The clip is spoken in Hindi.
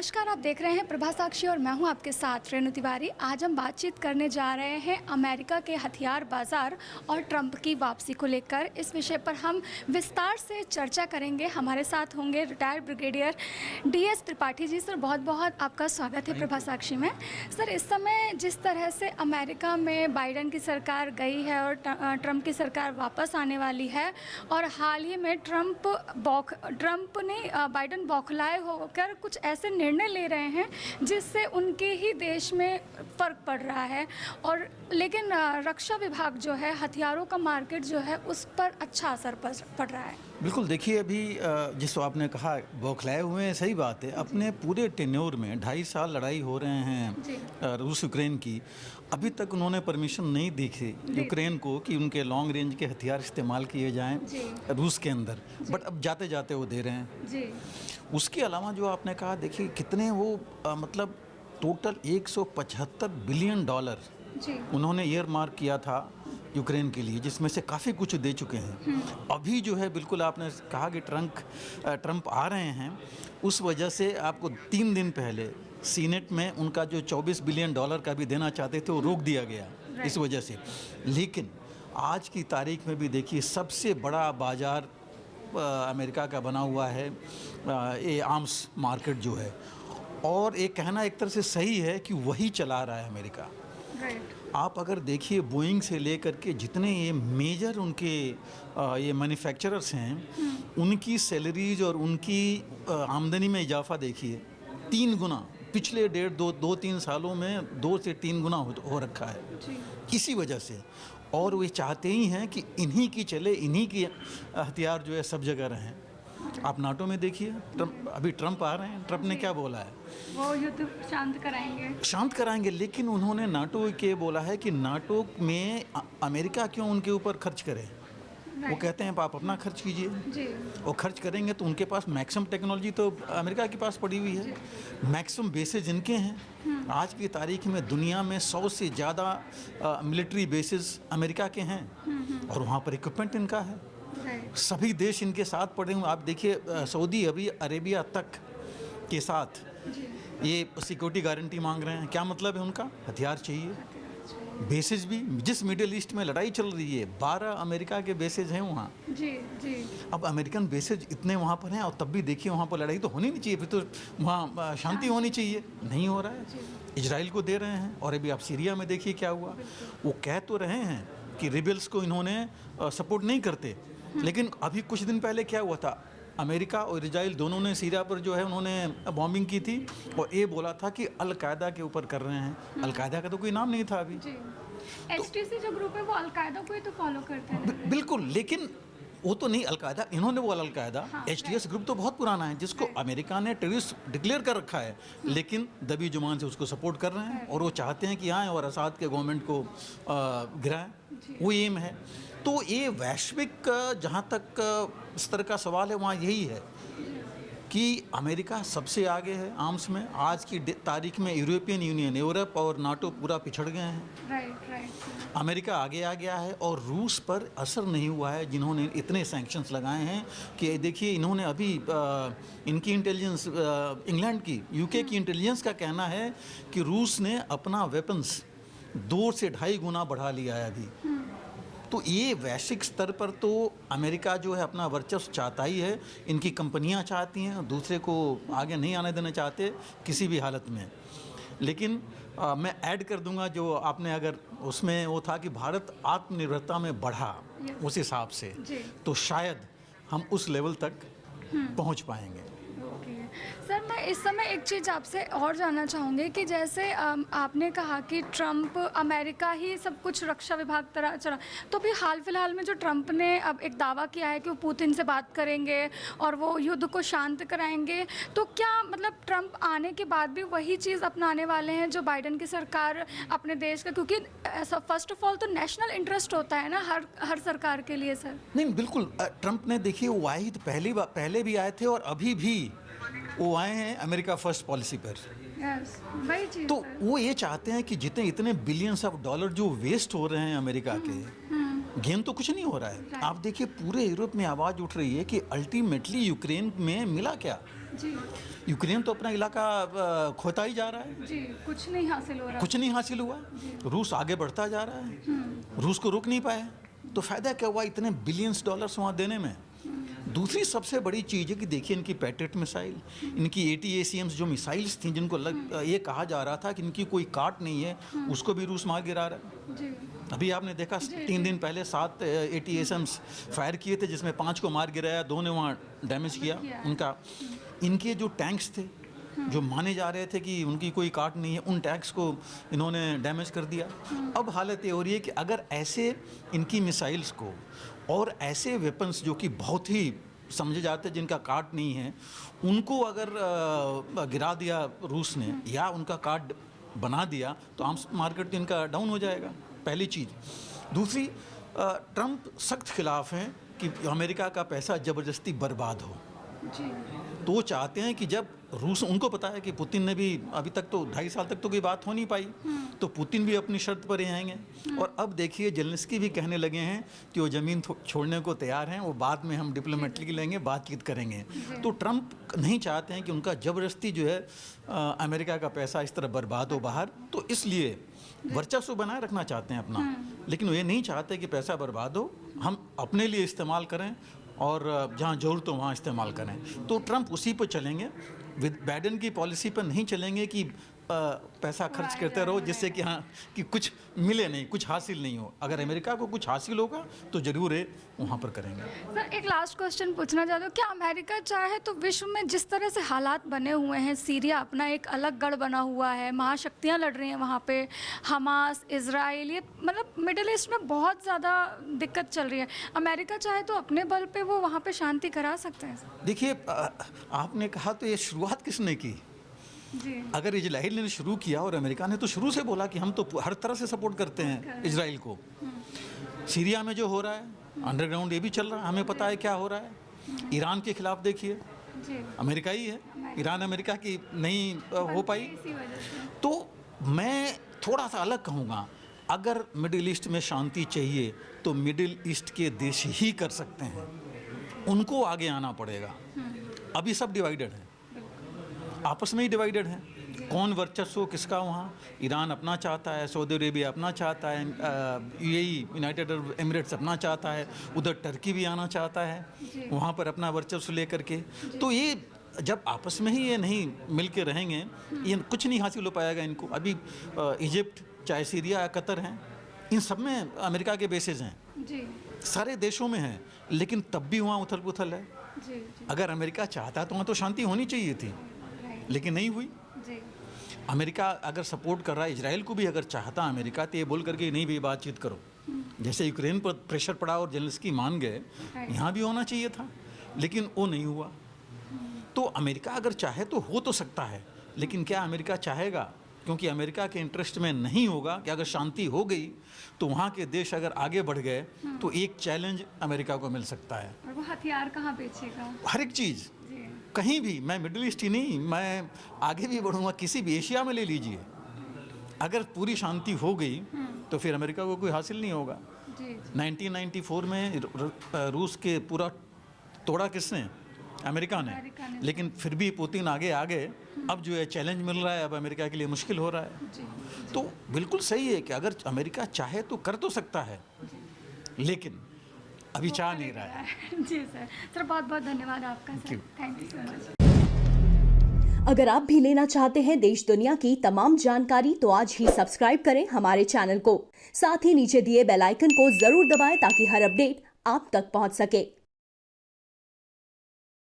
नमस्कार, आप देख रहे हैं प्रभा साक्षी और मैं हूं आपके साथ रेणु तिवारी। आज हम बातचीत करने जा रहे हैं अमेरिका के हथियार बाजार और ट्रंप की वापसी को लेकर। इस विषय पर हम विस्तार से चर्चा करेंगे। हमारे साथ होंगे retired brigadier DS Tripathi ji. Sir, बहुत बहुत आपका स्वागत है प्रभा साक्षी में। सर, इस समय जिस तरह से अमेरिका में बाइडन की सरकार गई है और ट्रंप की सरकार वापस आने वाली है, और हाल ही में ट्रंप ने बाइडन बौखलाए होकर कुछ ऐसे निर्णय ले रहे हैं जिससे उनके ही देश में फ़र्क पड़ रहा है। और लेकिन रक्षा विभाग जो है, हथियारों का मार्केट जो है, उस पर अच्छा असर पड़ रहा है। बिल्कुल, देखिए अभी जिस आपने कहा बौखलाए हुए हैं, सही बात है। अपने पूरे टेन्योर में 2.5 साल लड़ाई हो रहे हैं रूस यूक्रेन की, अभी तक उन्होंने परमिशन नहीं दी थी यूक्रेन को कि उनके लॉन्ग रेंज के हथियार इस्तेमाल किए जाएं रूस के अंदर, बट अब जाते जाते वो दे रहे हैं जी। उसके अलावा जो आपने कहा, देखिए कितने वो मतलब टोटल $175 बिलियन उन्होंने ईयर मार्क किया था यूक्रेन के लिए, जिसमें से काफ़ी कुछ दे चुके हैं। अभी जो है, बिल्कुल आपने कहा कि ट्रंप आ रहे हैं, उस वजह से आपको 3 दिन पहले सीनेट में उनका जो $24 बिलियन का भी देना चाहते थे, वो रोक दिया गया इस वजह से। लेकिन आज की तारीख में भी देखिए, सबसे बड़ा बाज़ार अमेरिका का बना हुआ है ये आर्म्स मार्केट जो है, और एक कहना एक तरह से सही है कि वही चला रहा है अमेरिका। आप अगर देखिए, बोइंग से लेकर के जितने ये मेजर उनके ये मैन्युफैक्चरर्स हैं, उनकी सैलरीज और उनकी आमदनी में इजाफा देखिए 3 गुना पिछले 2-3 सालों में 2 से 3 गुना हो रखा है इसी वजह से। और वे चाहते ही हैं कि इन्हीं की चले, इन्हीं की हथियार जो है सब जगह रहें। आप नाटो में देखिए, अभी ट्रंप आ रहे हैं, ट्रंप ने क्या बोला है, वो युद्ध शांत कराएंगे, लेकिन उन्होंने नाटो के बोला है कि नाटो में अमेरिका क्यों उनके ऊपर खर्च करे। वो कहते हैं आप अपना खर्च कीजिए, वो खर्च करेंगे तो उनके पास मैक्सिमम टेक्नोलॉजी तो अमेरिका के पास पड़ी हुई है, मैक्सिमम बेसेज इनके हैं। आज की तारीख में दुनिया में 100 से ज़्यादा मिलिट्री बेसेस अमेरिका के हैं, और वहाँ पर इक्विपमेंट इनका है। सभी देश इनके साथ पड़े हुए। आप देखिए, सऊदी अरेबिया तक के साथ ये सिक्योरिटी गारंटी मांग रहे हैं। क्या मतलब है उनका? हथियार चाहिए, बेसेज भी। जिस मिडिल ईस्ट में लड़ाई चल रही है, 12 अमेरिका के बेसेज हैं वहाँ जी। अब अमेरिकन बेसेज इतने वहाँ पर हैं, और तब भी देखिए वहाँ पर लड़ाई तो होनी नहीं चाहिए, फिर तो वहाँ शांति होनी चाहिए, नहीं हो रहा है। इजराइल को दे रहे हैं, और अभी आप सीरिया में देखिए क्या हुआ। वो कह तो रहे हैं कि रिबेल्स को इन्होंने सपोर्ट नहीं करते, लेकिन अभी कुछ दिन पहले क्या हुआ था, अमेरिका और इजराइल दोनों ने सीरिया पर जो है उन्होंने बॉम्बिंग की थी, और ये बोला था कि अलकायदा के ऊपर कर रहे हैं। अलकायदा का तो कोई नाम नहीं था अभी। HTC जो ग्रुप है वो अलकायदा को ही तो फॉलो करते हैं। बिल्कुल, लेकिन वो तो नहीं अलकायदा, इन्होंने वो अलकायदा। HTS ग्रुप तो बहुत पुराना है, जिसको अमेरिका ने टेररिस्ट डिक्लेयर कर रखा है, लेकिन दबी जुबान से उसको सपोर्ट कर रहे हैं, और वो चाहते हैं कि आएँ और असाद के गवर्नमेंट को गिराएं। वो एम है। तो ये वैश्विक जहाँ तक स्तर का सवाल है, वहाँ यही है कि अमेरिका सबसे आगे है आर्म्स में। आज की तारीख में यूरोपियन यूनियन, यूरोप और नाटो पूरा पिछड़ गए हैं। राइट। अमेरिका आगे आ गया है, और रूस पर असर नहीं हुआ है, जिन्होंने इतने सैंक्शंस लगाए हैं। कि देखिए, इन्होंने अभी इनकी इंटेलिजेंस, इंग्लैंड की, UK की इंटेलिजेंस का कहना है कि रूस ने अपना वेपन्स 2 से 2.5 गुना बढ़ा लिया है अभी। तो ये वैश्विक स्तर पर तो अमेरिका जो है अपना वर्चस्व चाहता ही है। इनकी कंपनियां चाहती हैं, दूसरे को आगे नहीं आने देना चाहते किसी भी हालत में। लेकिन मैं ऐड कर दूंगा, जो आपने अगर उसमें वो था कि भारत आत्मनिर्भरता में बढ़ा उस हिसाब से, तो शायद हम उस लेवल तक पहुंच पाएंगे। सर, मैं इस समय एक चीज़ आपसे और जानना चाहूँगी कि जैसे आपने कहा कि ट्रंप अमेरिका ही सब कुछ रक्षा विभाग तरह चला, तो भी हाल फिलहाल में जो ट्रंप ने अब एक दावा किया है कि वो पुतिन से बात करेंगे और वो युद्ध को शांत कराएंगे, तो क्या मतलब ट्रंप आने के बाद भी वही चीज़ अपनाने वाले हैं जो बाइडन की सरकार अपने देश का? क्योंकि फर्स्ट ऑफ ऑल तो नेशनल इंटरेस्ट होता है ना हर सरकार के लिए। सर नहीं, बिल्कुल। ट्रंप ने देखिए, वो आए ही तो पहले भी आए थे, और अभी भी वो आए हैं अमेरिका फर्स्ट पॉलिसी पर। वही चीज़। तो वो ये चाहते हैं कि जितने इतने बिलियंस ऑफ डॉलर जो वेस्ट हो रहे हैं अमेरिका के, गेम तो कुछ नहीं हो रहा है। आप देखिए पूरे यूरोप में आवाज़ उठ रही है कि अल्टीमेटली यूक्रेन में मिला क्या। जी यूक्रेन तो अपना इलाका खोता ही जा रहा है, जी, कुछ नहीं हासिल हो रहा। कुछ नहीं हासिल हुआ। रूस आगे बढ़ता जा रहा है, रूस को रोक नहीं पाए, तो फ़ायदा क्या हुआ इतने बिलियंस डॉलर्स वहाँ देने में। दूसरी सबसे बड़ी चीज़ है कि देखिए इनकी पैट्रियट मिसाइल, इनकी ATACMS जो मिसाइल्स थी जिनको ये कहा जा रहा था कि इनकी कोई काट नहीं है, उसको भी रूस मार गिरा रहा है। जी अभी आपने देखा 3 दिन पहले 7 ATACMS फायर किए थे, जिसमें 5 को मार गिराया, 2 ने वहाँ डैमेज किया उनका। इनके जो टैंक्स थे जो माने जा रहे थे कि उनकी कोई काट नहीं है, उन टैंक्स को इन्होंने डैमेज कर दिया। अब हालत ये हो रही है कि अगर ऐसे इनकी मिसाइल्स को और ऐसे वेपन्स जो कि बहुत ही समझे जाते हैं जिनका काट नहीं है, उनको अगर गिरा दिया रूस ने या उनका काट बना दिया तो आर्म्स मार्केट इनका डाउन हो जाएगा, पहली चीज़। दूसरी, ट्रंप सख्त खिलाफ हैं कि अमेरिका का पैसा ज़बरदस्ती बर्बाद हो। जी तो वो चाहते हैं कि जब रूस, उनको पता है कि पुतिन ने भी अभी तक तो 2.5 साल तक तो कोई बात हो नहीं पाई, तो पुतिन भी अपनी शर्त पर ही आएंगे। और अब देखिए जेलेंस्की भी कहने लगे हैं कि वो ज़मीन छोड़ने को तैयार हैं, वो बाद में हम डिप्लोमेटिकली लेंगे, बातचीत करेंगे। तो ट्रंप नहीं चाहते हैं कि उनका ज़बरदस्ती जो है अमेरिका का पैसा इस तरह बर्बाद हो बाहर, तो इसलिए वर्चस्व बनाए रखना चाहते हैं अपना, लेकिन वो ये नहीं चाहते कि पैसा बर्बाद हो, हम अपने लिए इस्तेमाल करें और जहाँ ज़रूरत हो वहाँ इस्तेमाल करें। तो ट्रंप उसी पर चलेंगे, विद बाइडेन की पॉलिसी पर नहीं चलेंगे कि पैसा खर्च करते रहो जिससे कि हाँ कि कुछ मिले नहीं, कुछ हासिल नहीं हो। अगर अमेरिका को कुछ हासिल होगा तो ज़रूर है वहाँ पर करेंगे। सर एक लास्ट क्वेश्चन पूछना चाहते हो, क्या अमेरिका चाहे तो विश्व में जिस तरह से हालात बने हुए हैं, सीरिया अपना एक अलग गढ़ बना हुआ है, महाशक्तियाँ लड़ रही हैं वहाँ पे, हमास, इजराइल, ये मतलब मिडिल ईस्ट में बहुत ज़्यादा दिक्कत चल रही है, अमेरिका चाहे तो अपने बल पे वो वहाँ पे शांति करा सकते हैं? देखिए आपने कहा तो ये शुरुआत किसने की? जी अगर इजराइल ने शुरू किया, और अमेरिका ने तो शुरू से बोला कि हम तो हर तरह से सपोर्ट करते हैं इजराइल को। सीरिया में जो हो रहा है अंडरग्राउंड ये भी चल रहा है, हमें पता है क्या हो रहा है। ईरान के खिलाफ देखिए, जी अमेरिका ही है, ईरान अमेरिका की नहीं हो पाई। इसी वजह से तो मैं थोड़ा सा अलग कहूँगा, अगर मिडिल ईस्ट में शांति चाहिए तो मिडिल ईस्ट के देश ही कर सकते हैं, उनको आगे आना पड़ेगा। अभी सब डिवाइडेड है, आपस में ही डिवाइडेड है, कौन वर्चस्व किसका वहाँ। ईरान अपना चाहता है, सऊदी अरेबिया अपना चाहता है, UAE यूनाइटेड अरब एमिरेट्स अपना चाहता है, उधर टर्की भी आना चाहता है वहाँ पर अपना वर्चस्व लेकर के। तो ये जब आपस में ही ये नहीं मिल के रहेंगे, ये कुछ नहीं हासिल हो पाएगा इनको। अभी इजिप्ट, चाहे सीरिया या कतर हैं, इन सब में अमेरिका के बेसेस हैं, जी सारे देशों में हैं, लेकिन तब भी वहाँ उथल पुथल है। जी जी अगर अमेरिका चाहता तो वहाँ तो शांति होनी चाहिए थी, लेकिन नहीं हुई। जी अमेरिका अगर सपोर्ट कर रहा है इजराइल को भी, अगर चाहता अमेरिका तो ये बोल करके नहीं भी बातचीत करो, जैसे यूक्रेन पर प्रेशर पड़ा और जेलेंस्की मान गए, यहाँ भी होना चाहिए था, लेकिन वो नहीं हुआ। तो अमेरिका अगर चाहे तो हो तो सकता है, लेकिन क्या अमेरिका चाहेगा? क्योंकि अमेरिका के इंटरेस्ट में नहीं होगा कि अगर शांति हो गई तो वहाँ के देश अगर आगे बढ़ गए तो एक चैलेंज अमेरिका को मिल सकता है। और वो हथियार कहाँ बेचेगा? हर एक चीज़ जी कहीं भी, मैं मिडिल ईस्ट ही नहीं, मैं आगे भी बढ़ूँगा, किसी भी एशिया में ले लीजिए, अगर पूरी शांति हो गई तो फिर अमेरिका को कोई हासिल नहीं होगा। जी 1994 में रूस के पूरा तोड़ा किसने? अमेरिका ने, लेकिन फिर भी पुतिन आगे आ गए। अब जो है चैलेंज मिल रहा है, अब अमेरिका के लिए मुश्किल हो रहा है। जी तो बिल्कुल सही है कि अगर अमेरिका चाहे तो कर तो सकता है, लेकिन अभी चाह नहीं रहा है। जी सर, सर बहुत बहुत धन्यवाद आपका sir, you. Thank you so much. अगर आप भी लेना चाहते हैं देश दुनिया की तमाम जानकारी तो आज ही सब्सक्राइब करें हमारे चैनल को। साथ ही नीचे दिए बेल आइकन को जरूर दबाएं ताकि हर अपडेट आप तक पहुंच सके।